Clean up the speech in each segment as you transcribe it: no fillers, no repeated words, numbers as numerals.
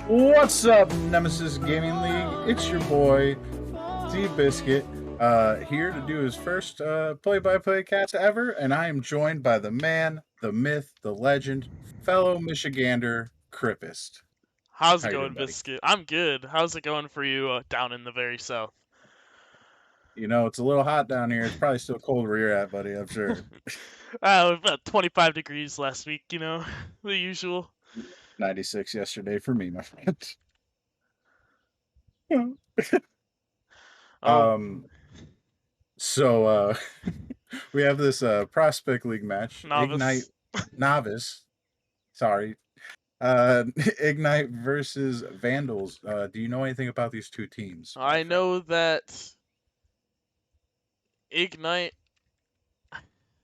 What's up, Nemesis Gaming League? It's your boy, Z Biscuit, here to do his first play-by-play cast ever, and I am joined by the man, the myth, the legend, fellow Michigander, Crippist. How's How it you doing, going, buddy? Biscuit? I'm good. How's it going for you down in the very south? You know, it's a little hot down here. It's probably still cold where you're at, buddy, I'm sure. About 25 degrees last week, the usual. 96 yesterday for me, my friend. Oh, um, so we have this prospect league match, Ignite novice. Novice. Sorry, Ignite versus Vandals. Do you know anything about these two teams, my I friend? know that Ignite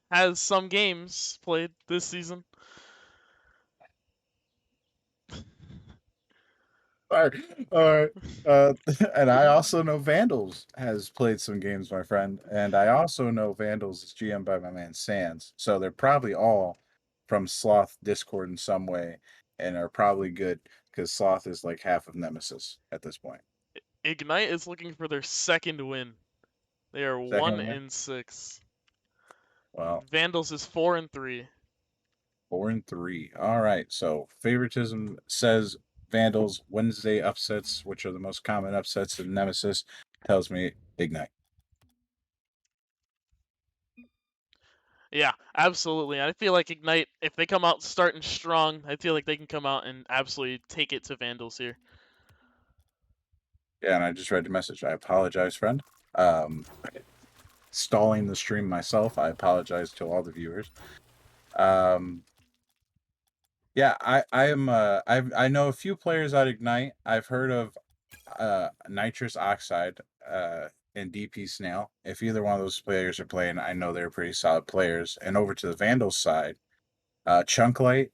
has some games played this season. All right, all right. And I also know Vandals has played some games, my friend, and I also know Vandals is GM by my man Sands. So they're probably all from Sloth Discord in some way, and are probably good because Sloth is like half of Nemesis at this point. Ignite is looking for their second win. They are Second one one, in six. well, Vandals is 4-3. 4-3. All right. So favoritism says Vandals. Wednesday upsets, which are the most common upsets in Nemesis, tells me Ignite. Yeah, absolutely. I feel like Ignite, if they come out starting strong, I feel like they can come out and absolutely take it to Vandals here. Yeah, and I just read the message. I apologize, friend. Um, Stalling the stream myself. I apologize to all the viewers. Um, yeah, I am. I know a few players at Ignite. I've heard of Nitrous Oxide and DP Snail. If either one of those players are playing, I know they're pretty solid players. And over to the Vandals side, Chunklight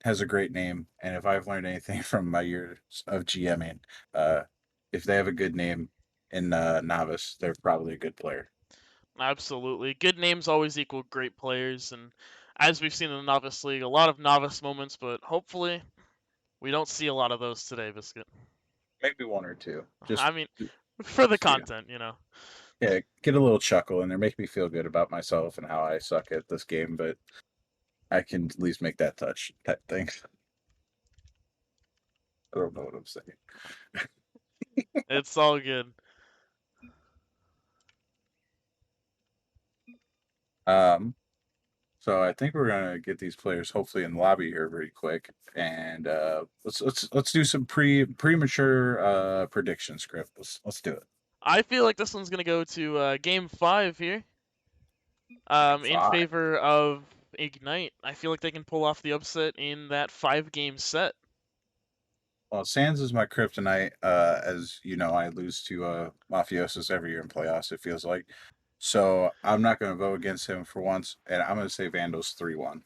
has a great name, and if I've learned anything from my years of GMing, uh, if they have a good name in novice, they're probably a good player. Absolutely. Good names always equal great players, and as we've seen in the Novice League, a lot of novice moments, but hopefully we don't see a lot of those today, Biscuit. Maybe one or two, I mean, just for the yeah, content. yeah, get a little chuckle in there, make me feel good about myself and how I suck at this game, but I can at least make that touch type thing. I don't know what I'm saying. It's all good. Um, so I think we're gonna get these players hopefully in the lobby here very quick, and let's do some premature prediction script. Let's do it. I feel like this one's gonna go to Game 5 here, in Five. favor of Ignite. I feel like they can pull off the upset in that 5-game set. Well, Sands is my kryptonite. As you know, I lose to Mafiosis every year in playoffs. It feels like, so I'm not going to vote against him for once, and I'm going to say Vandals 3-1.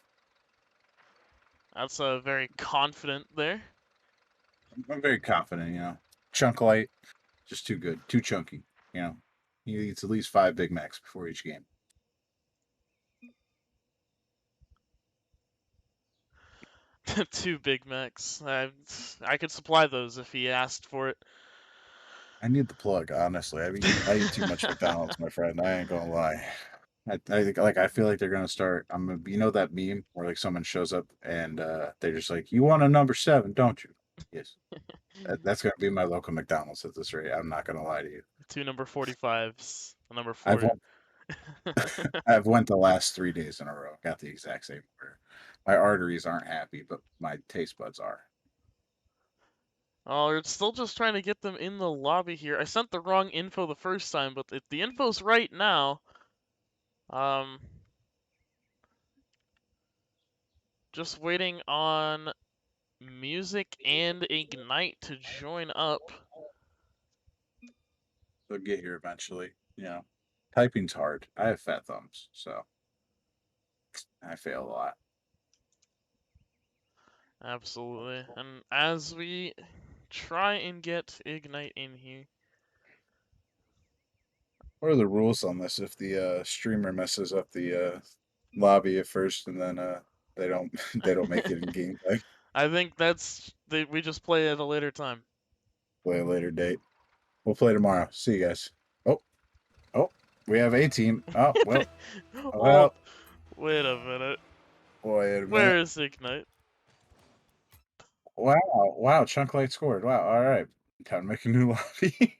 That's very confident there. I'm very confident. You know, Chunk Light, just too good, too chunky. You know, he eats at least 5 Big Macs before each game. 2 Big Macs. I could supply those if he asked for it. I need the plug, honestly. I eat too much McDonald's, my friend. I ain't gonna lie. I think like I feel like they're gonna start. You know that meme where like someone shows up and they're just like, "You want a number 7, don't you?" Yes. That's gonna be my local McDonald's at this rate. I'm not gonna lie to you. 2 number 45s. Number I've 40. won, I've went the last 3 days in a row. Got the exact same order. My arteries aren't happy, but my taste buds are. Oh, we're still just trying to get them in the lobby here. I sent the wrong info the first time, but if the info's right now, um, just waiting on Music and Ignite to join up. They'll get here eventually. You know, typing's hard. I have fat thumbs, so I fail a lot. Absolutely. And as we try and get Ignite in here. What are the rules on this? If the streamer messes up the lobby at first, and then they don't they don't make it in gameplay. I think that's We just play at a later time. Play a later date. We'll play tomorrow. See you guys. Oh, oh, we have a team. Oh, well, Hold. well, Wait a minute. wait a minute. Where is Ignite? Wow, wow, Chunk Light scored. Wow, all right. Time to make a new lobby.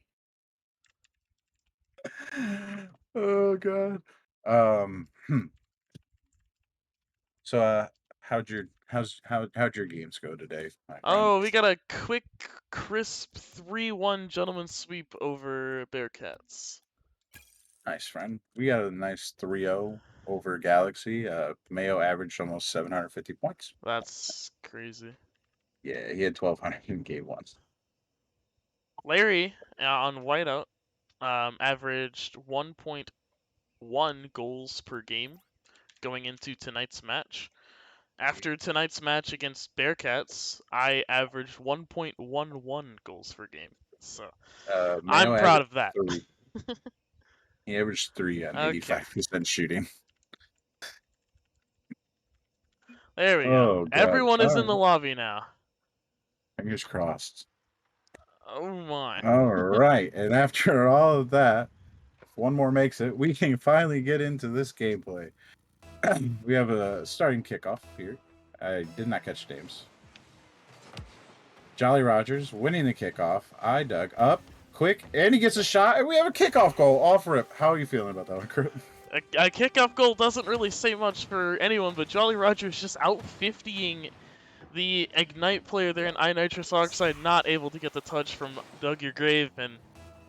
Oh god. Hmm. So how'd your games go today, my friend? Oh, we got a quick, crisp 3-1 gentleman sweep over Bearcats. Nice, friend. We got a nice 3-0 over Galaxy. Mayo averaged almost 750 points. That's crazy. Yeah, he had 1200 in game one. Larry on Whiteout averaged 1.1 goals per game going into tonight's match. After tonight's match against Bearcats, I averaged 1.11 goals per game. So Mayo I'm proud averaged of that. 3. He averaged 3 on Okay, 85% shooting. there we go. Oh god. Everyone is All in the right. lobby now. Fingers crossed. Oh my. All right. And after all of that, if one more makes it, we can finally get into this gameplay. We have a starting kickoff here. I did not catch names. Jolly Rogers winning the kickoff. I dug up quick, and he gets a shot, and we have a kickoff goal off rip. How are you feeling about that one, Kurt? A kickoff goal doesn't really say much for anyone, but Jolly Rogers just out 50ing the Ignite player there in Nitrous Oxide, not able to get the touch from Dug Your Grave, and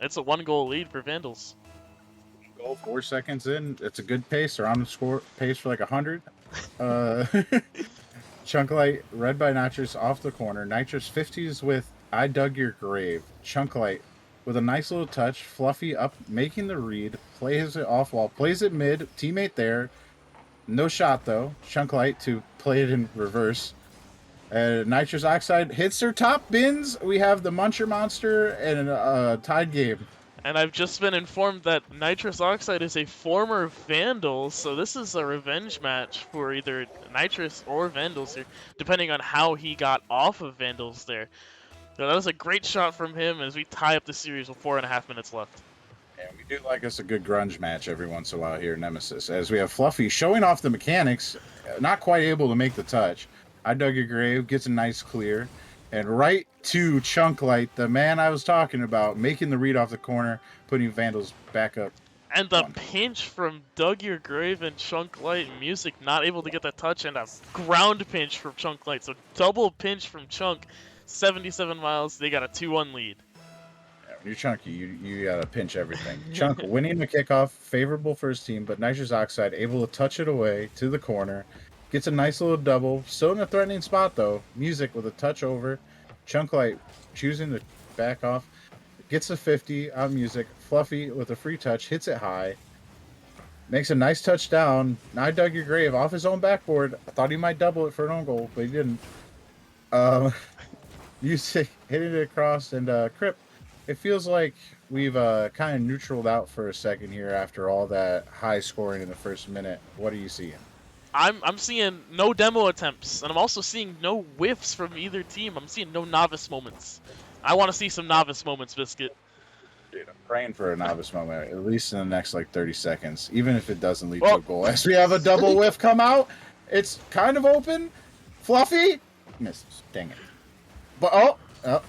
it's a 1-goal lead for Vandals. Goal 4 seconds in. It's a good pace. They're on the score pace for like 100. Chunklite, red by Nitrous off the corner. Nitrous 50s with I Dug Your Grave. Chunklite with a nice little touch. Fluffy up, making the read. Plays it off wall. Plays it mid. Teammate there. No shot though. Chunklite to play it in reverse. Nitrous Oxide hits their top bins. We have the Muncher Monster and a tied game. And I've just been informed that Nitrous Oxide is a former Vandal, so this is a revenge match for either Nitrous or Vandals here, depending on how he got off of Vandals there. So that was a great shot from him as we tie up the series with 4.5 minutes left. And we do like us a good grunge match every once in a while here, Nemesis. As we have Fluffy showing off the mechanics, not quite able to make the touch. I Dug Your Grave, gets a nice clear. And right to Chunklight, the man I was talking about, making the read off the corner, putting Vandals back up. And the One. pinch from Dug Your Grave and Chunk Light and Music not able to get the touch, and a ground pinch from Chunk Light. So double pinch from Chunk, 77 miles. They got a 2-1 lead. Yeah, when you're Chunky, you gotta pinch everything. Chunk winning the kickoff, favorable for his team, but Nitrous Oxide able to touch it away to the corner. Gets a nice little double. Still in a threatening spot though. Music with a touch over. Chunklight choosing to back off. Gets a 50 on Music. Fluffy with a free touch. Hits it high. Makes a nice touchdown. Now I Dug Your Grave off his own backboard. I thought he might double it for an own goal, but he didn't. Music hitting it across, and Crip. It feels like we've kind of neutraled out for a second here after all that high scoring in the first minute. What are you seeing? I'm seeing no demo attempts, and I'm also seeing no whiffs from either team. I'm seeing no novice moments. I want to see some novice moments, Biscuit. Dude, I'm praying for a novice moment, at least in the next like 30 seconds, even if it doesn't lead to Well, a goal. As we have a double whiff come out, it's kind of open. Fluffy misses. Dang it. But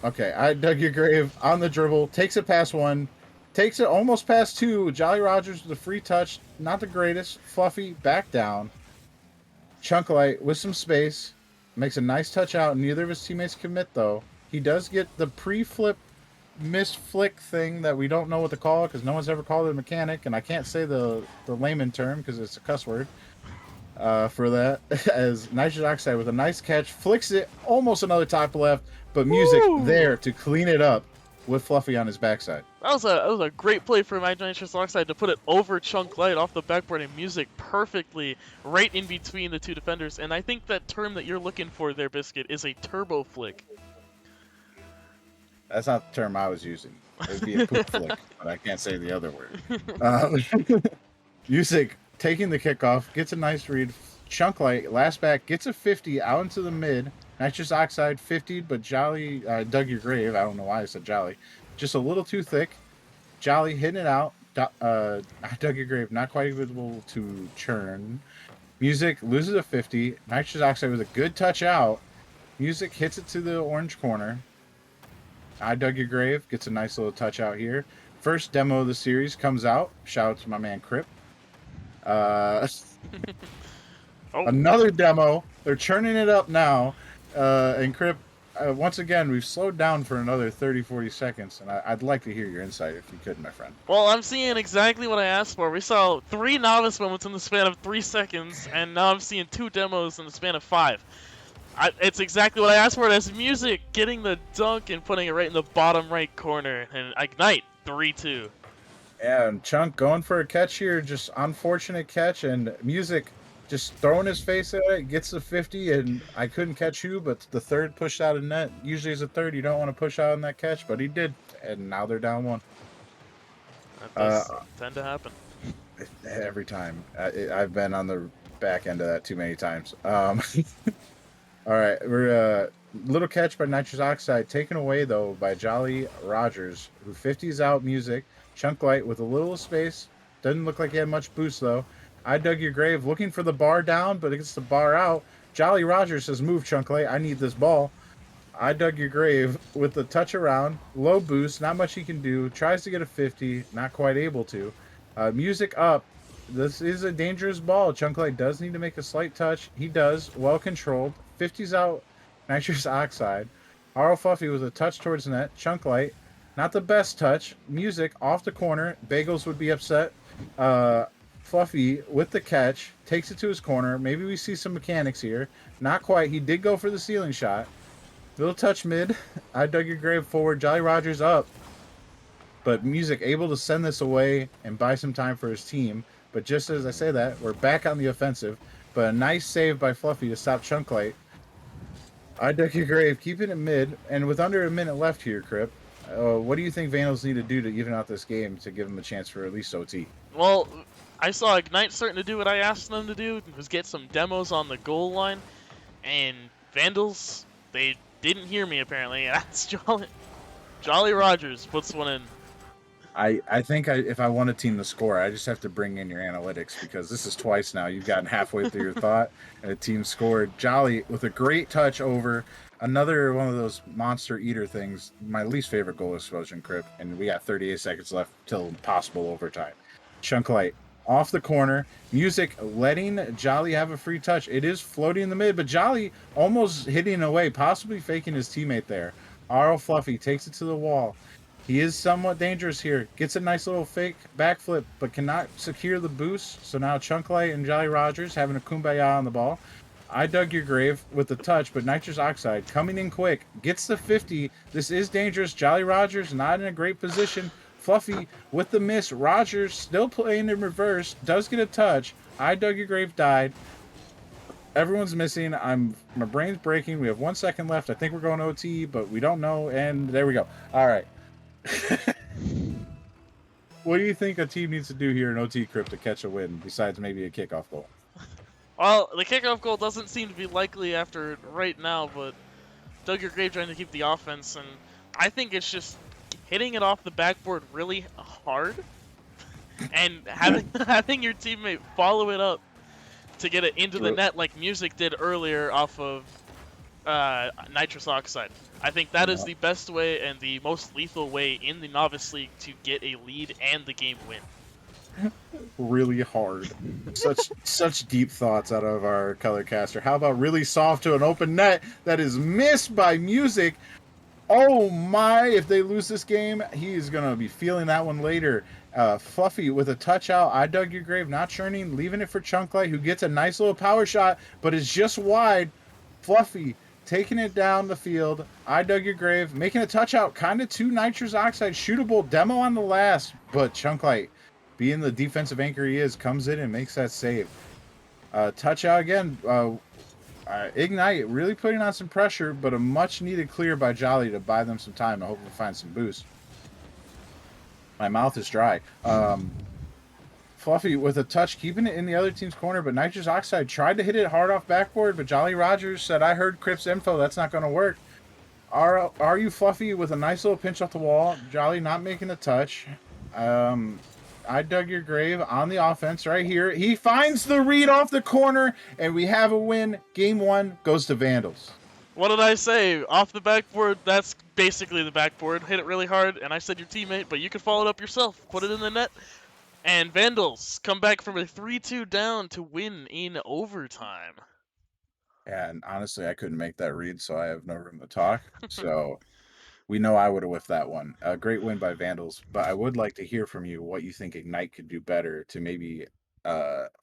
okay. I Dug Your Grave on the dribble, takes it past one, takes it almost past two. Jolly Rogers with a free touch, not the greatest. Fluffy back down. Chunklight with some space, makes a nice touch out. Neither of his teammates commit though. He does get the pre-flip missed flick thing that we don't know what to call it because no one's ever called it a mechanic, and I can't say the layman term because it's a cuss word for that. As Nitrous Oxide with a nice catch, flicks it almost another top left, but Music Woo! there to clean it up with Fluffy on his backside. That was a great play for Nitrous Oxide to put it over Chunk Light off the backboard, and Music perfectly right in between the two defenders. And I think that term that you're looking for there, Biscuit, is a turbo flick. That's not the term I was using. It would be a poop flick, but I can't say the other word. Music taking the kickoff, gets a nice read. Chunklight, last back, gets a 50 out into the mid. Nitrous Oxide 50, but Jolly dug your grave. I don't know why I said Jolly. Just a little too thick. Jolly hitting it out. I dug your grave. Not quite able to churn. Music loses a 50. Nitrous Oxide with a good touch out. Music hits it to the orange corner. I dug your grave. Gets a nice little touch out here. First demo of the series comes out. Shout out to my man Crip. Uh, Oh, Another demo. They're churning it up now. And Crip, once again, we've slowed down for another 30, 40 seconds. And I'd like to hear your insight if you could, my friend. well, I'm seeing exactly what I asked for. We saw 3 novice moments in the span of 3 seconds, and now I'm seeing 2 demos in the span of 5. It's exactly what I asked for. That's music, getting the dunk and putting it right in the bottom right corner, and Ignite 3-2. Yeah, and Chunk going for a catch here, just unfortunate catch, and Music just throwing his face at it, gets the 50, and I couldn't catch you, but the third pushed out of net. Usually as a third, you don't want to push out on that catch, but he did, and now they're down one. That Uh, does tend to happen. every time. I've been on the back end of that too many times. All right, we're little catch by Nitrous Oxide, taken away though by Jolly Rogers, who 50s out Music. Chunk Light with a little space. Doesn't look like he had much boost though. I dug your grave, looking for the bar down, but it gets the bar out. Jolly Rogers says, "Move, Chunk Light. I need this ball." I dug your grave with the touch around, low boost, not much he can do. Tries to get a 50, not quite able to. Music up. This is a dangerous ball. Chunklite does need to make a slight touch. He does. Well controlled. 50's out. Nitrous Oxide. Arl Fluffy with a touch towards net. Chunklite. Not the best touch. Music off the corner. Bagels would be upset. Uh, Fluffy with the catch. Takes it to his corner. Maybe we see some mechanics here. Not quite. He did go for the ceiling shot. Little touch mid. I dug your grave forward. Jolly Rogers up. But Music able to send this away and buy some time for his team. But just as I say that, we're back on the offensive. But a nice save by Fluffy to stop Chunklight. I dug your grave, keeping it mid. And with under a minute left here, Crip, what do you think Vandals need to do to even out this game to give them a chance for at least OT? Well, I saw Ignite starting to do what I asked them to do, was get some demos on the goal line, and Vandals, they didn't hear me apparently, and that's Jolly Rogers puts one in. I think if I want a team to score, I just have to bring in your analytics because this is twice now. You've gotten halfway through your thought, and a team scored. Jolly with a great touch over another one of those monster eater things. My least favorite goal explosion, Crip, and we got 38 seconds left till possible overtime. Chunklight off the corner. Music letting Jolly have a free touch. It is floating in the mid, but Jolly almost hitting away, possibly faking his teammate there. Arl Fluffy takes it to the wall. He is somewhat dangerous here. Gets a nice little fake backflip, but cannot secure the boost. So now Chunklight and Jolly Rogers having a kumbaya on the ball. I dug your grave with the touch, but Nitrous Oxide coming in quick. Gets the 50. This is dangerous. Jolly Rogers not in a great position. Fluffy with the miss. Rogers still playing in reverse. Does get a touch. I dug your grave died. Everyone's missing. My brain's breaking. We have 1 second left. I think we're going OT, but we don't know. And there we go. All right. What do you think a team needs to do here in OT Crypt to catch a win, besides maybe a kickoff goal? Well, the kickoff goal doesn't seem to be likely after right now, but Doug your Grave trying to keep the offense, and I think it's just hitting it off the backboard really hard, and having your teammate follow it up to get it into the net like Music did earlier off of Nitrous Oxide. I think that is the best way and the most lethal way in the Novice League to get a lead and the game win. Really hard. Such deep thoughts out of our color caster. How about really soft to an open net that is missed by Music? Oh my, if they lose this game, he is going to be feeling that one later. Fluffy with a touch out. I dug your grave, not churning, leaving it for Chunklight, who gets a nice little power shot, but is just wide. Fluffy taking it down the field. I dug your grave, making a touch out, kind of to Nitrous Oxide, shootable demo on the last, but Chunklight, being the defensive anchor he is, comes in and makes that save. Touch out again. Ignite really putting on some pressure, but a much needed clear by Jolly to buy them some time. I hope we find some boost. My mouth is dry. Fluffy with a touch, keeping it in the other team's corner, but Nitrous Oxide tried to hit it hard off backboard, but Jolly Rogers said, I heard Crip's info, that's not going to work. Are you Fluffy with a nice little pinch off the wall? Jolly not making a touch. I dug your grave on the offense right here. He finds the read off the corner, and we have a win. Game 1 goes to Vandals. What did I say? Off the backboard, that's basically the backboard. Hit it really hard, and I said your teammate, but you could follow it up yourself. Put it in the net. And Vandals come back from a 3-2 down to win in overtime. And honestly, I couldn't make that read, so I have no room to talk. So we know I would have whiffed that one. A great win by Vandals, but I would like to hear from you what you think Ignite could do better to maybe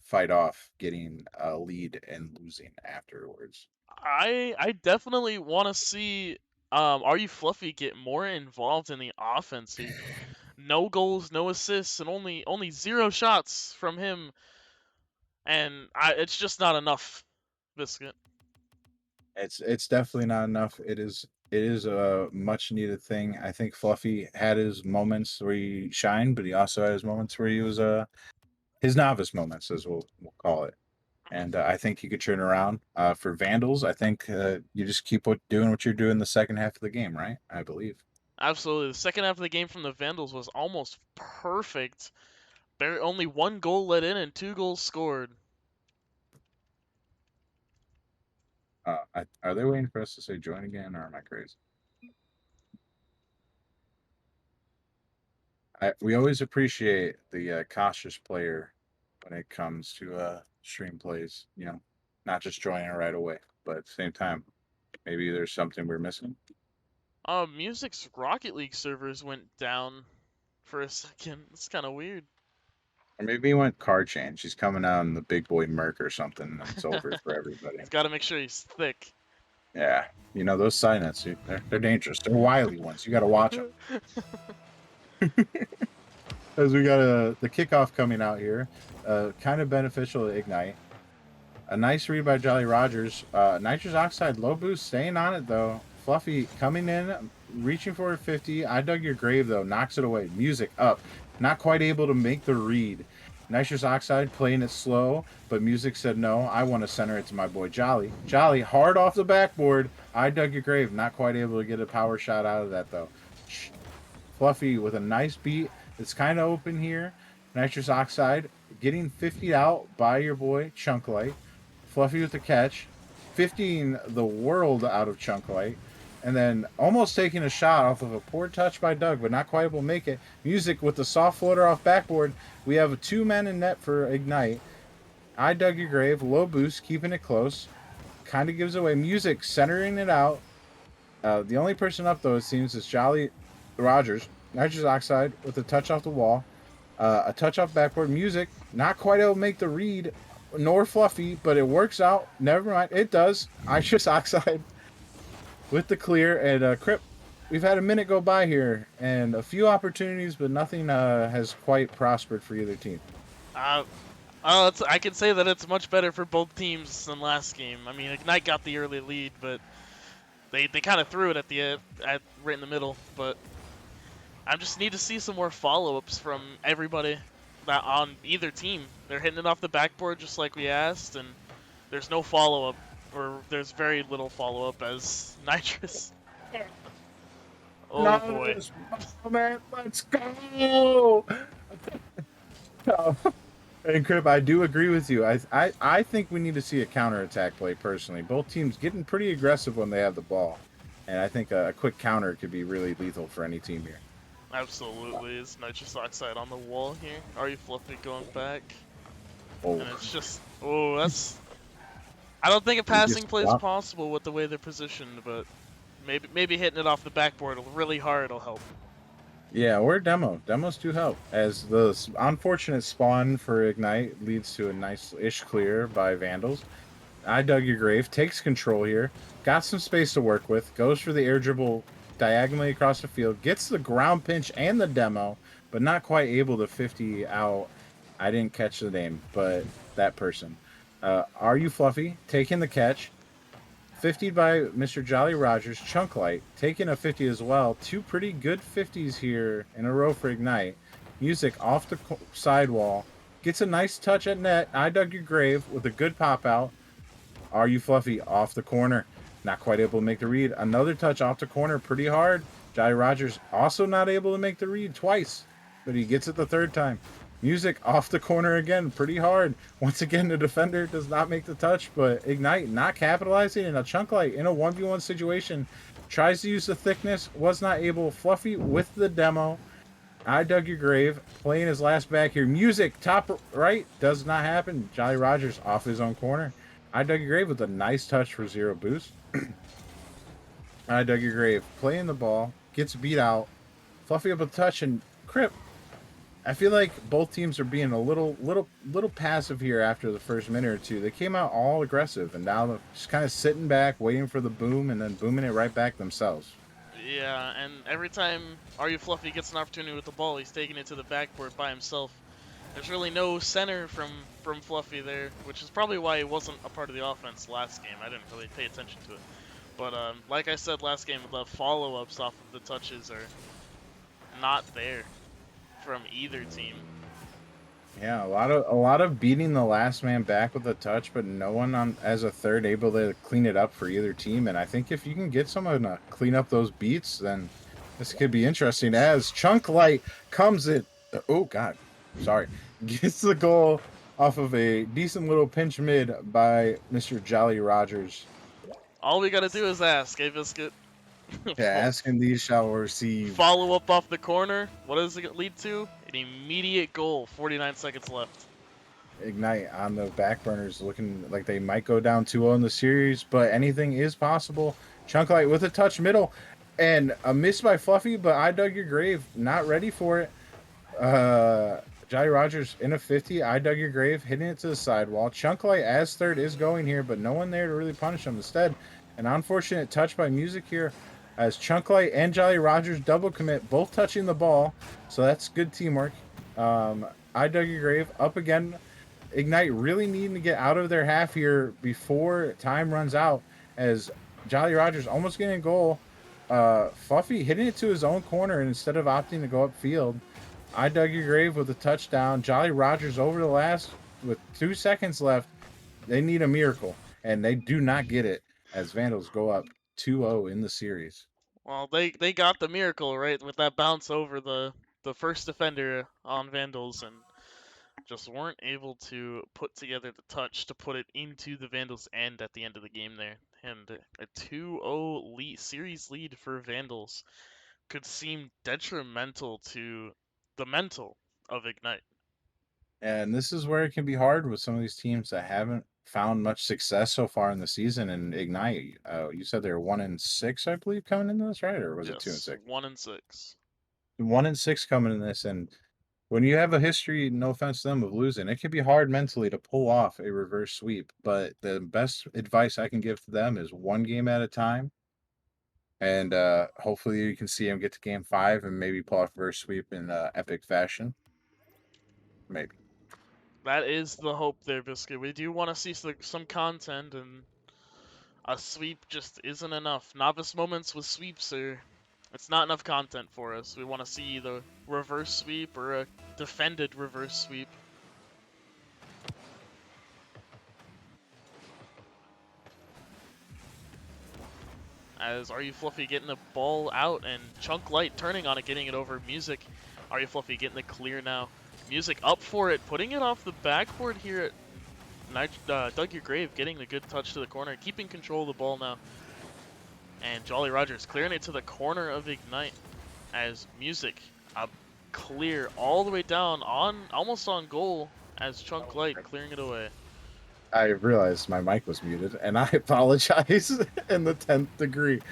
fight off getting a lead and losing afterwards. I definitely want to see Are You Fluffy get more involved in the offense. No goals, no assists, and only 0 shots from him, and it's just not enough, Biscuit. It's definitely not enough. It is a much needed thing. I think Fluffy had his moments where he shined, but he also had his moments where he was his novice moments, as we'll call it. And I think he could turn around. For Vandals, I think you just keep doing what you're doing the second half of the game, right? I believe. Absolutely. The second half of the game from the Vandals was almost perfect. Only 1 goal let in and 2 goals scored. Are they waiting for us to say join again, or am I crazy? We always appreciate the cautious player when it comes to stream plays. Not just joining right away, but at the same time, maybe there's something we're missing. Music's Rocket League servers went down for a second. It's kind of weird. Or maybe he went car change. He's coming out in the big boy Merc or something, and it's over for everybody. He's got to make sure he's thick. Yeah, those signets, they're dangerous. They're wily ones. You got to watch them. As we got the kickoff coming out here, kind of beneficial to Ignite. A nice read by Jolly Rogers. Nitrous Oxide, low boost, staying on it though. Fluffy coming in, reaching for a 50. I dug your grave though, knocks it away. Music up, not quite able to make the read. Nitrous Oxide playing it slow, but Music said no. I want to center it to my boy Jolly. Jolly hard off the backboard. I dug your grave, not quite able to get a power shot out of that though. Fluffy with a nice beat. It's kind of open here. Nitrous Oxide getting 50 out by your boy Chunklight. Fluffy with the catch, 50ing the world out of Chunklight, and then almost taking a shot off of a poor touch by Doug, but not quite able to make it. Music with the soft floater off backboard. We have 2 men in net for Ignite. I dug your grave, low boost, keeping it close. Kind of gives away. Music centering it out. The only person up, though, it seems, is Jolly Rogers. Nitrous Oxide with a touch off the wall. A touch off backboard. Music, not quite able to make the read, nor Fluffy, but it works out. Never mind. It does. Nitrous Oxide with the clear. And Crip, we've had a minute go by here, and a few opportunities, but nothing has quite prospered for either team. I can say that it's much better for both teams than last game. I mean, Ignite got the early lead, but they kind of threw it at the right in the middle. But I just need to see some more follow-ups from everybody that on either team. They're hitting it off the backboard just like we asked, and there's no follow-up, or there's very little follow-up as Nitrous. Oh Nice, boy. man, let's go! And Crip, I do agree with you. I think we need to see a counterattack play personally. Both teams getting pretty aggressive when they have the ball, and I think a quick counter could be really lethal for any team here. Absolutely, is Nitrous Oxide on the wall here? Are you Fluffy going back? Oh, And it's just, that's. I don't think a passing play is possible with the way they're positioned, but maybe hitting it off the backboard really hard will help. Yeah, or demo. Demos do help, as the unfortunate spawn for Ignite leads to a nice-ish clear by Vandals. I dug your grave, takes control here, got some space to work with, goes for the air dribble diagonally across the field, gets the ground pinch and the demo, but not quite able to 50 out. I didn't catch the name, but that person. Are you Fluffy? Taking the catch. 50 by Mr. Jolly Rogers. Chunklight taking a 50 as well. 2 pretty good 50s here in a row for Ignite. Music off the sidewall. gets a nice touch at net. I dug your grave with a good pop out. Are you Fluffy off the corner? Not quite able to make the read. Another touch off the corner, pretty hard. Jolly Rogers also not able to make the read twice, but he gets it the third time. Music off the corner again, pretty hard. Once again, the defender does not make the touch, but Ignite not capitalizing, and a Chunk Light in a 1v1 situation tries to use the thickness, was not able. Fluffy with the demo. I dug your grave, playing his last back here. Music, top right, does not happen. Jolly Rogers off his own corner. I dug your grave with a nice touch for 0 boost. I dug your grave, playing the ball, gets beat out. Fluffy up a touch and Crip. I feel like both teams are being a little passive here after the first minute or two. They came out all aggressive, and now they're just kind of sitting back, waiting for the boom, and then booming it right back themselves. Yeah, and every time Are You Fluffy gets an opportunity with the ball, he's taking it to the backboard by himself. There's really no center from Fluffy there, which is probably why he wasn't a part of the offense last game. I didn't really pay attention to it. But like I said last game, the follow-ups off of the touches are not there from either team. Yeah, a lot of beating the last man back with a touch, but no one on as a third able to clean it up for either team. And I think if you can get someone to clean up those beats, then this could be interesting. As Chunk Light comes in, oh god, sorry, gets the goal off of a decent little pinch mid by Mr. Jolly Rogers. All we gotta do is ask, hey Biscuit. Yeah, asking these shall receive. Follow up off the corner. What does it lead to? An immediate goal. 49 seconds left. Ignite on the back burners looking like they might go down 2-0 in the series, but anything is possible. Chunk Light with a touch middle and a miss by Fluffy, but I dug your grave. Not ready for it. Jolly Rogers in a 50. I dug your grave, hitting it to the sidewall. Chunk Light as third is going here, but no one there to really punish him. Instead, an unfortunate touch by Music here as Chunk Light and Jolly Rogers double commit, both touching the ball. So that's good teamwork. I dug your grave up again. Ignite really needing to get out of their half here before time runs out as Jolly Rogers almost getting a goal. Fluffy hitting it to his own corner instead of opting to go upfield. I dug your grave with a touchdown. Jolly Rogers over the last with 2 seconds left. They need a miracle, and they do not get it as Vandals go up 2-0 in the series. Well, they got the miracle, right, with that bounce over the first defender on Vandals and just weren't able to put together the touch to put it into the Vandals' end at the end of the game there. And a 2-0 series lead for Vandals could seem detrimental to the mental of Ignite. And this is where it can be hard with some of these teams that haven't found much success so far in the season. And Ignite, you said they're 1-6, I believe, coming into this, right? Or was it two and Yes, six? 1-6. 1-6 coming in this, and when you have a history, no offense to them, of losing, it can be hard mentally to pull off a reverse sweep. But the best advice I can give to them is one game at a time. And hopefully you can see them get to game 5 and maybe pull off reverse sweep in epic fashion. Maybe. That is the hope there, Biscuit. We do want to see some content, and a sweep just isn't enough. Novice moments with sweeps are. It's not enough content for us. We want to see either reverse sweep or a defended reverse sweep. As Are You Fluffy getting the ball out and Chunk Light turning on it, getting it over Music. Are You Fluffy getting the clear now? Music up for it, putting it off the backboard here at Dug Your Grave, getting the good touch to the corner, keeping control of the ball now. And Jolly Rogers clearing it to the corner of Ignite as Music clear all the way down on almost on goal as Chunk Light clearing it away. I realized my mic was muted, and I apologize in the 10th degree.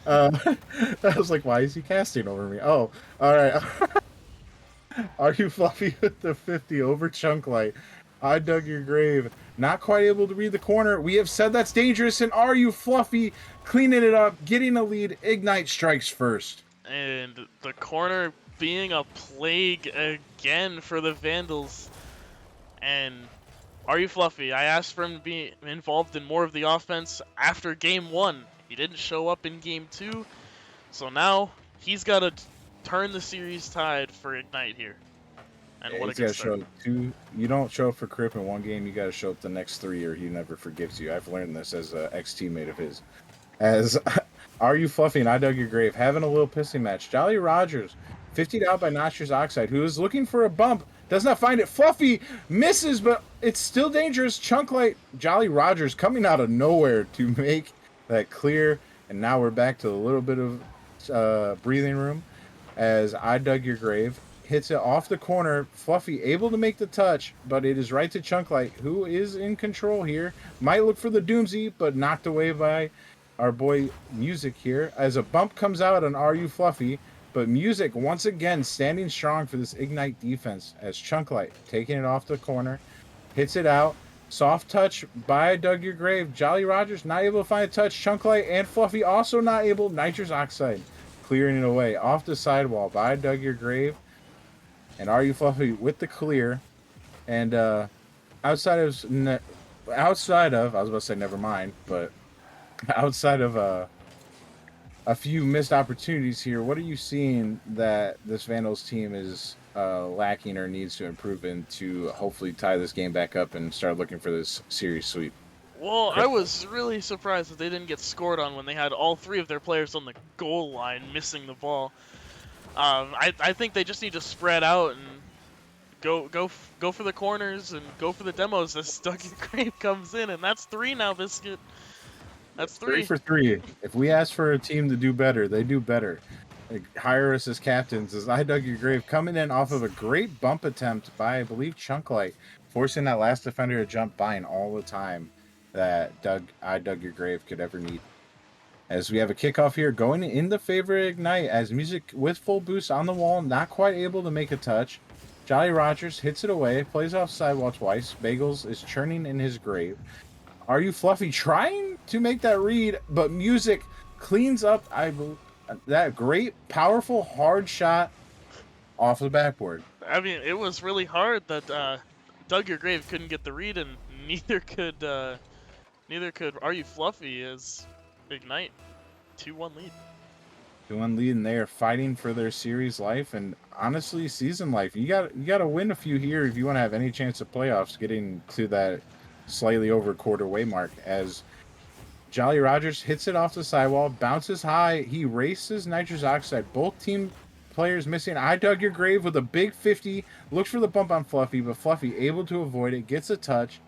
I was like, why is he casting over me? Oh, all right. Are You Fluffy with the 50 over Chunk Light? I dug your grave. Not quite able to read the corner. We have said that's dangerous, and Are You Fluffy cleaning it up, getting a lead. Ignite strikes first. And the corner being a plague again for the Vandals. And Are You Fluffy? I asked for him to be involved in more of the offense after game 1. He didn't show up in game 2. So now he's got to turn the series tide for Ignite here. And Yeah, what a he's good got to start. show up two. You don't show up for Crip in one game. You got to show up the next three, or he never forgives you. I've learned this as an ex teammate of his. As Are You Fluffy and I Dug Your Grave having a little pissing match. Jolly Rogers, 50'd out by Noxious Oxide, who is looking for a bump, does not find it. Fluffy misses, but it's still dangerous. Chunk Light, Jolly Rogers coming out of nowhere to make that clear. And now we're back to a little bit of breathing room as I Dug Your Grave hits it off the corner. Fluffy able to make the touch, but it is right to Chunk Light, who is in control here. Might look for the Doomsy, but knocked away by our boy Music here as a bump comes out on Are You Fluffy, but Music once again standing strong for this Ignite defense as Chunklight taking it off the corner, hits it out. Soft touch by Dug Your Grave. Jolly Rogers not able to find a touch. Chunklight and Fluffy also not able. Nitrous Oxide clearing it away off the sidewall by Dug Your Grave. And Are You Fluffy with the clear. And outside of I was about to say never mind, but outside of a few missed opportunities here. What are you seeing that this Vandals team is lacking or needs to improve in to hopefully tie this game back up and start looking for this series sweep? Well, I Crip. was really surprised that they didn't get scored on when they had all three of their players on the goal line missing the ball. I think they just need to spread out and go for the corners and go for the demos as Dougie Crane comes in, and that's three now, Biscuit. That's Three three. for three. If we ask for a team to do better, they do better. Like, hire us as captains. As I Dug Your Grave coming in off of a great bump attempt by, I believe, Chunklight, forcing that last defender to jump by in all the time that I Dug Your Grave could ever need. As we have a kickoff here going in the favor of Ignite as Music with full boost on the wall, not quite able to make a touch. Jolly Rogers hits it away, plays off sidewall twice. Bagels is churning in his grave. Are You Fluffy trying to make that read, but Music cleans up that great, powerful, hard shot off the backboard. I mean, it was really hard that Doug Your Grave couldn't get the read, and neither could Are You Fluffy as Ignite 2-1 lead. 2-1 lead, and they are fighting for their series life and honestly season life. You got to win a few here if you want to have any chance of playoffs, getting to that slightly over quarter way mark. As Jolly Rogers hits it off the sidewall, bounces high. He races Nitrous Oxide. Both team players missing. I Dug Your Grave with a big 50. Looks for the bump on Fluffy, but Fluffy able to avoid it. Gets a touch.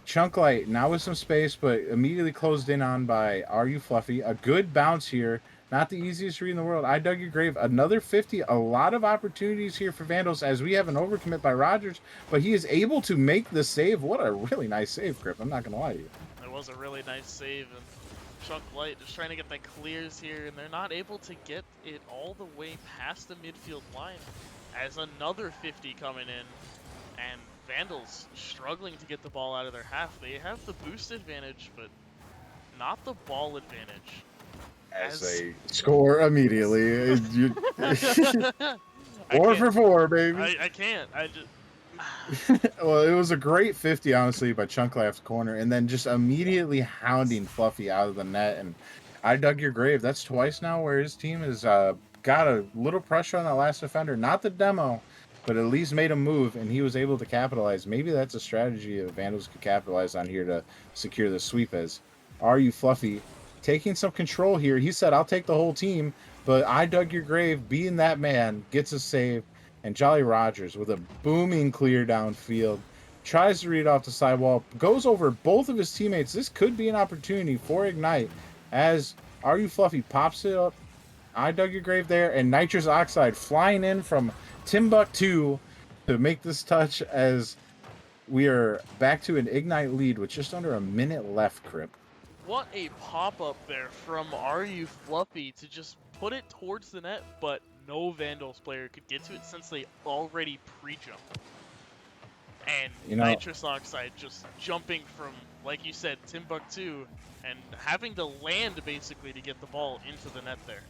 Chunk Light now with some space, but immediately closed in on by Are You Fluffy. A good bounce here. Not the easiest read in the world. I Dug Your Grave. Another 50. A lot of opportunities here for Vandals as we have an overcommit by Rogers, but he is able to make the save. What a really nice save, Crip. I'm not going to lie to you. It was a really nice save, and Chunk Light just trying to get the clears here, and they're not able to get it all the way past the midfield line as another 50 coming in, and Vandals struggling to get the ball out of their half. They have the boost advantage, but not the ball advantage. As As they score immediately. I Four can't, for four, baby. I can't. I just Well, it was a great 50, honestly, by Chunk Life's corner, and then just immediately hounding Fluffy out of the net. And I Dug Your Grave. That's twice now where his team has got a little pressure on that last defender. Not the demo, but at least made a move, and he was able to capitalize. Maybe that's a strategy that Vandals could capitalize on here to secure the sweep. As Are You Fluffy taking some control here? He said, "I'll take the whole team," but I Dug Your Grave, being that man, gets a save. And Jolly Rogers with a booming clear downfield tries to read off the sidewall, goes over both of his teammates. This could be an opportunity for Ignite as Are You Fluffy pops it up. I Dug Your Grave there, and Nitrous Oxide flying in from Timbuktu to make this touch as we are back to an Ignite lead with just under a minute left, Crip. what a pop up there from Are You Fluffy to just put it towards the net, but no Vandals player could get to it since they already pre-jumped. And You know, Nitrous Oxide just jumping from, like you said, Timbuktu, and having to land basically to get the ball into the net there.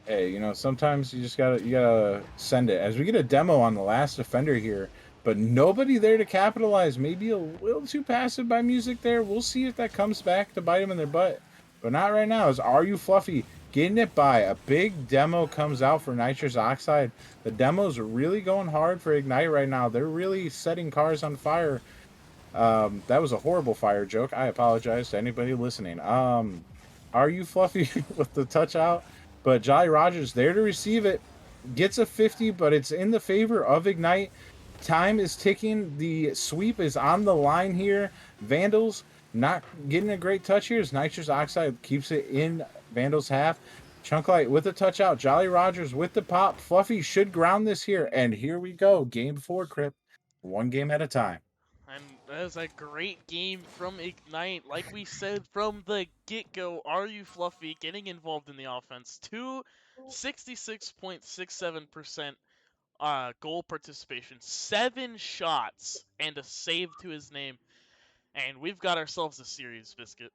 hey, sometimes you gotta send it. As we get a demo on the last defender here, but nobody there to capitalize. Maybe a little too passive by Music there. We'll see if that comes back to bite them in their butt. But not right now. As Are You Fluffy getting it by. A big demo comes out for Nitrous Oxide. The demo's really going hard for Ignite right now. They're really setting cars on fire. That was a horrible fire joke. I apologize to anybody listening. Are you Fluffy with the touch out? But Jolly Rogers there to receive it. Gets a 50, but it's in the favor of Ignite. Time is ticking. The sweep is on the line here. Vandals not getting a great touch here as Nitrous Oxide keeps it in Vandals half. Chunklight with the touch out. Jolly Rogers with the pop. Fluffy should ground this here. And here we go. Game 4, Crip. One game at a time. And that is a great game from Ignite. Like we said from the get-go, Are You Fluffy getting involved in the offense. 66.67% goal participation, 7 shots, and a save to his name. And we've got ourselves a series, Biscuit.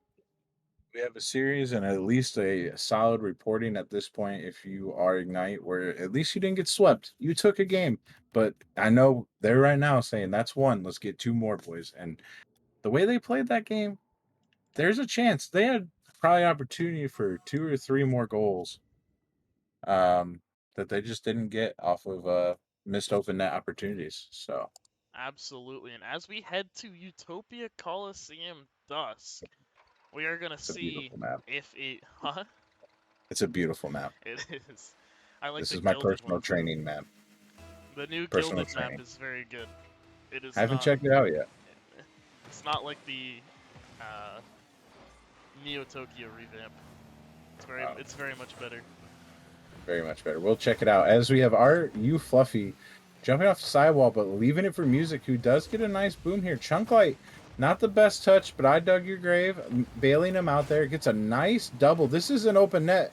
We have a series and at least a solid reporting at this point if you are Ignite, where at least you didn't get swept. You took a game. But I know they're right now saying that's one. Let's get 2 more, boys. And the way they played that game, there's a chance. They had probably opportunity for 2 or 3 more goals that they just didn't get off of missed open net opportunities. So Absolutely. And as we head to Utopia Coliseum Dusk, we are going to it's a see beautiful map. if it... Huh? It's a beautiful map. It is. I like This the is my gilded personal one too. training map. The new Personal gilded map training. is very good. It is I haven't not... checked it out yet. It's not like the uh, Neo Tokyo revamp. It's very much better. Very much better. We'll check it out. As we have Are You Fluffy jumping off the sidewall, but leaving it for Music, who does get a nice boom here. Chunklight, not the best touch, but I dug your grave, bailing him out there. Gets a nice double. This is an open net.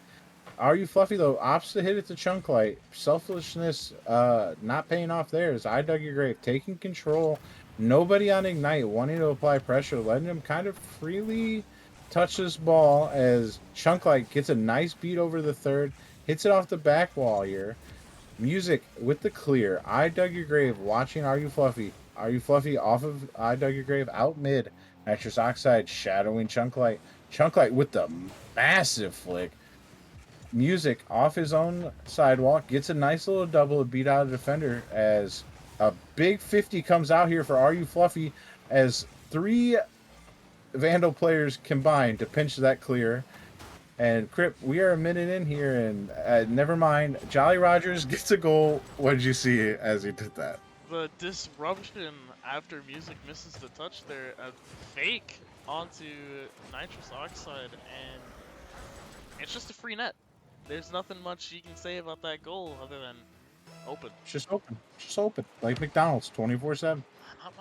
Are You Fluffy, though, opts to hit it to Chunklight. Selfishness not paying off there as I dug your grave, taking control. Nobody on Ignite wanting to apply pressure, letting him kind of freely touch this ball as Chunklight gets a nice beat over the third. Hits it off the back wall here. Music with the clear. I dug your grave. Watching Are You Fluffy. Are You Fluffy off of I dug your grave out mid. Nitrous Oxide shadowing Chunklight. Chunklight with the massive flick. Music off his own sidewalk. Gets a nice little double to beat out a defender as a big 50 comes out here for Are You Fluffy as 3 Vandal players combined to pinch that clear. And Crip, we are a minute in here, and never mind. Jolly Rogers gets a goal. What did you see as he did that? The disruption after Music misses the touch there, a fake onto Nitrous Oxide, and it's just a free net. There's nothing much you can say about that goal other than open. It's just open. Just open. Like McDonald's, 24/7. Not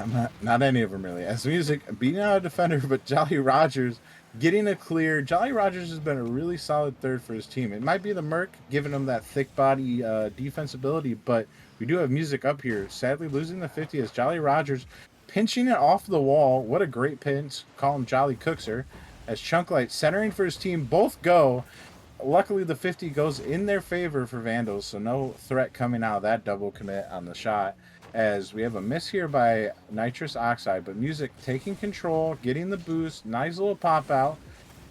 mine. Not any of them really. As Music beating out a defender, but Jolly Rogers getting a clear. Jolly Rogers has been a really solid third for his team. It might be the Merc giving him that thick body defensibility, but we do have Music up here. Sadly losing the 50 as Jolly Rogers pinching it off the wall. What a great pinch. Call him Jolly Cookser. As Chunklight centering for his team. Both go. Luckily the 50 goes in their favor for Vandals, so no threat coming out of that double commit on the shot. As we have a miss here by Nitrous Oxide, but Music taking control, getting the boost, nice little pop out.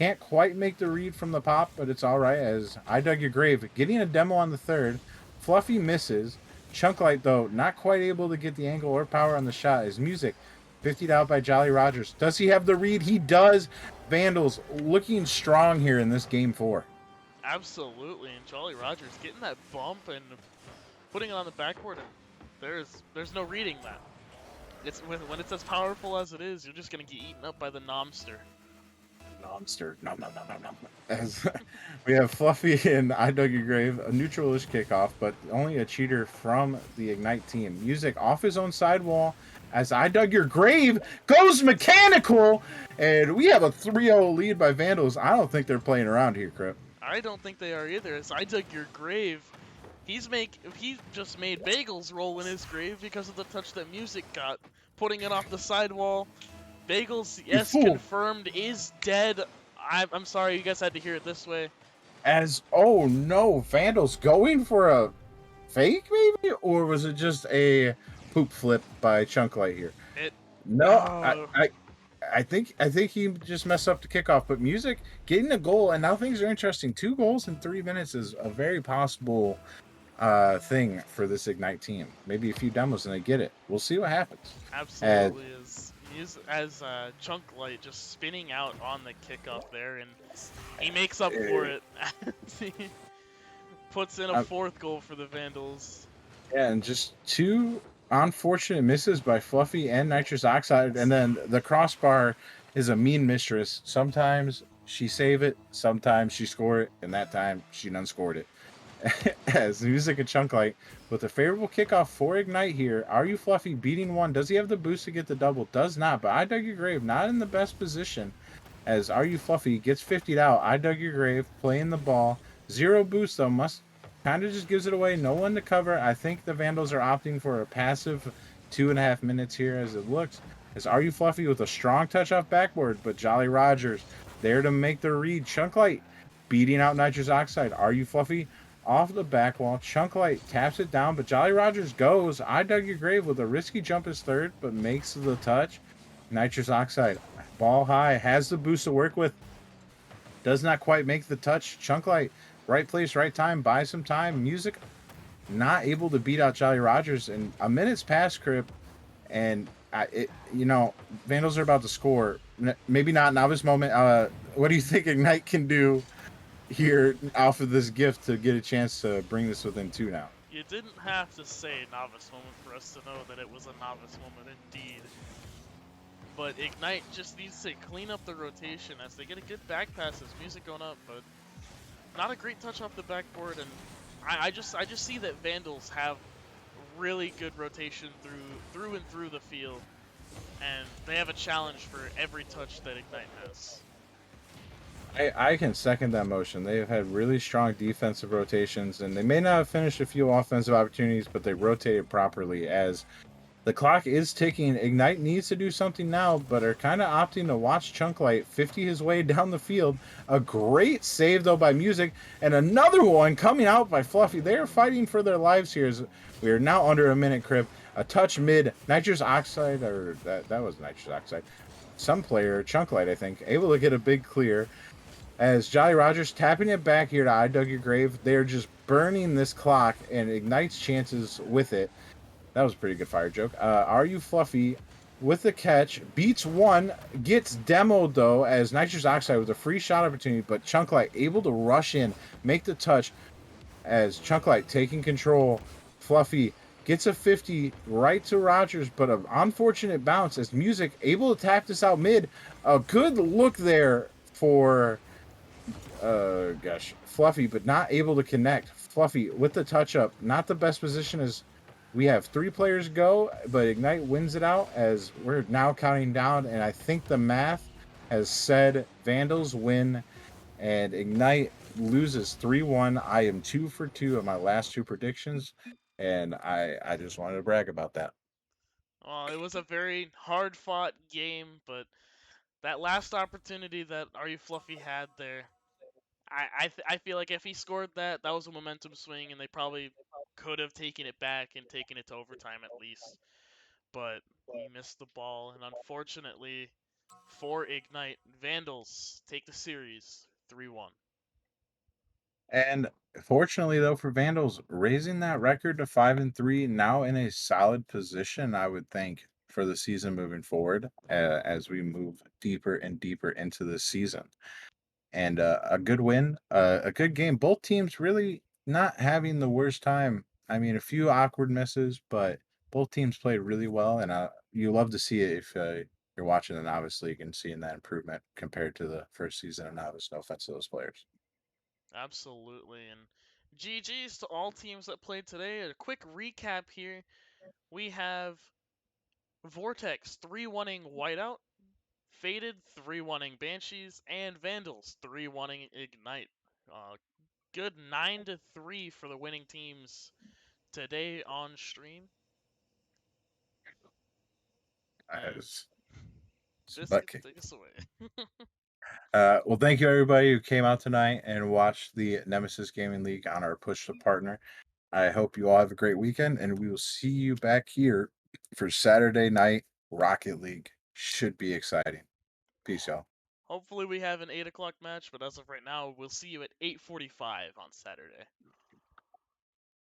Can't quite make the read from the pop, but it's all right as I dug your grave. Getting a demo on the third. Fluffy misses. Chunklight, though, not quite able to get the angle or power on the shot as Music 50'd out by Jolly Rogers. Does he have the read? He does. Vandals looking strong here in this game 4. Absolutely, and Jolly Rogers getting that bump and putting it on the backboard, and there's no reading that. It's when it's as powerful as it is, you're just gonna get eaten up by the Nomster. Monster. No. As we have Fluffy and I Dug Your Grave, a neutralish kickoff, but only a cheater from the Ignite team. Music off his own sidewall as I Dug Your Grave goes mechanical, and we have a 3-0 lead by Vandals. I don't think they're playing around here, Crip. I don't think they are either. As I Dug Your Grave, he just made Bagels roll in his grave because of the touch that Music got, putting it off the sidewall. Bagels, yes, confirmed, is dead. I'm sorry, you guys had to hear it this way. As, oh no, Vandals going for a fake maybe? Or was it just a poop flip by Chunklight here? It No, oh, I think he just messed up the kickoff, but Music getting a goal, and now things are interesting. 2 goals in 3 minutes is a very possible thing for this Ignite team. Maybe a few demos and they get it. We'll see what happens. And Absolutely, as music as Chunk Light just spinning out on the kickoff there, and he makes up for it as he puts in a uh, fourth goal for the Vandals. yeah, and just two unfortunate misses by Fluffy and Nitrous Oxide, and then the crossbar is a mean mistress. Sometimes she save it, sometimes she score it, and that time she done scored it. As Music and Chunk Light with a favorable kickoff for Ignite here. Are you Fluffy beating one? Does he have the boost to get the double? Does not, but I dug your grave, not in the best position. As Are You Fluffy gets 50'd out. I dug your grave, playing the ball. Zero boost though, must kind of just gives it away. No one to cover. I think the Vandals are opting for a passive 2.5 minutes here as it looks. As Are You Fluffy with a strong touch off backboard, but Jolly Rogers there to make the read. Chunk Light beating out Nitrous Oxide. Are You Fluffy off the back wall? Chunk Light taps it down, but Jolly Rogers goes. I dug your grave with a risky jump as third, but makes the touch. Nitrous Oxide ball high, has the boost to work with, does not quite make the touch. Chunk Light, right place, right time, buy some time. Music not able to beat out Jolly Rogers, and a minute's past, Crip, and Vandals are about to score. Maybe not novice moment. What do you think Ignite can do here off of this gift to get a chance to bring this within two now? You didn't have to say novice moment for us to know that it was a novice moment indeed. But Ignite just needs to clean up the rotation as they get a good back pass as music going up, but not a great touch off the backboard. And I just see that Vandals have really good rotation through and through the field, and they have a challenge for every touch that Ignite has. I can second that motion. They've had really strong defensive rotations, and they may not have finished a few offensive opportunities, but they rotated properly as the clock is ticking. Ignite needs to do something now, but are kind of opting to watch Chunklight 50 his way down the field. A great save, though, by Music, and another one coming out by Fluffy. They are fighting for their lives here. As we are now under a minute, Crib. A touch mid. Nitrous Oxide, or that was Nitrous Oxide. Some player, Chunklight, I think, able to get a big clear. As Jolly Rogers tapping it back here to I Dug Your Grave. They're just burning this clock and Ignite's chances with it. That was a pretty good fire joke. Are You Fluffy with the catch, beats one, gets demoed though as Nitrous Oxide with a free shot opportunity, but Chunklight able to rush in, make the touch as Chunklight taking control. Fluffy gets a 50 right to Rogers, but an unfortunate bounce as Music able to tap this out mid. A good look there for Fluffy, but not able to connect. Fluffy with the touch up, not the best position as we have 3 players go, but Ignite wins it out as we're now counting down, and I think the math has said Vandals win and Ignite loses 3-1. I am 2 for 2 of my last 2 predictions, and I just wanted to brag about that. Well, it was a very hard fought game, but that last opportunity that Are You Fluffy had there, I feel like if he scored that, that was a momentum swing, and they probably could have taken it back and taken it to overtime at least. But he missed the ball, and unfortunately for Ignite, Vandals take the series 3-1. And fortunately, though, for Vandals, raising that record to 5-3, now in a solid position, I would think, for the season moving forward, as we move deeper and deeper into the season. And a good win, a good game. Both teams really not having the worst time. I mean, a few awkward misses, but both teams played really well, and you love to see it if you're watching the novice league and seeing that improvement compared to the first season of novice. No offense to those players. Absolutely, and GG's to all teams that played today. A quick recap here. We have Vortex 3-1ing Whiteout, Faded 3-1ing Banshees, and Vandals 3-1ing Ignite. Good 9-3 for the winning teams today on stream. And As Biscuits, But take us away. well, thank you everybody who came out tonight and watched the Nemesis Gaming League on our push to partner. I hope you all have a great weekend, and we will see you back here for Saturday night Rocket League. Should be exciting. Peace, y'all. Hopefully we have an 8 o'clock match, but as of right now, we'll see you at 8:45 on Saturday.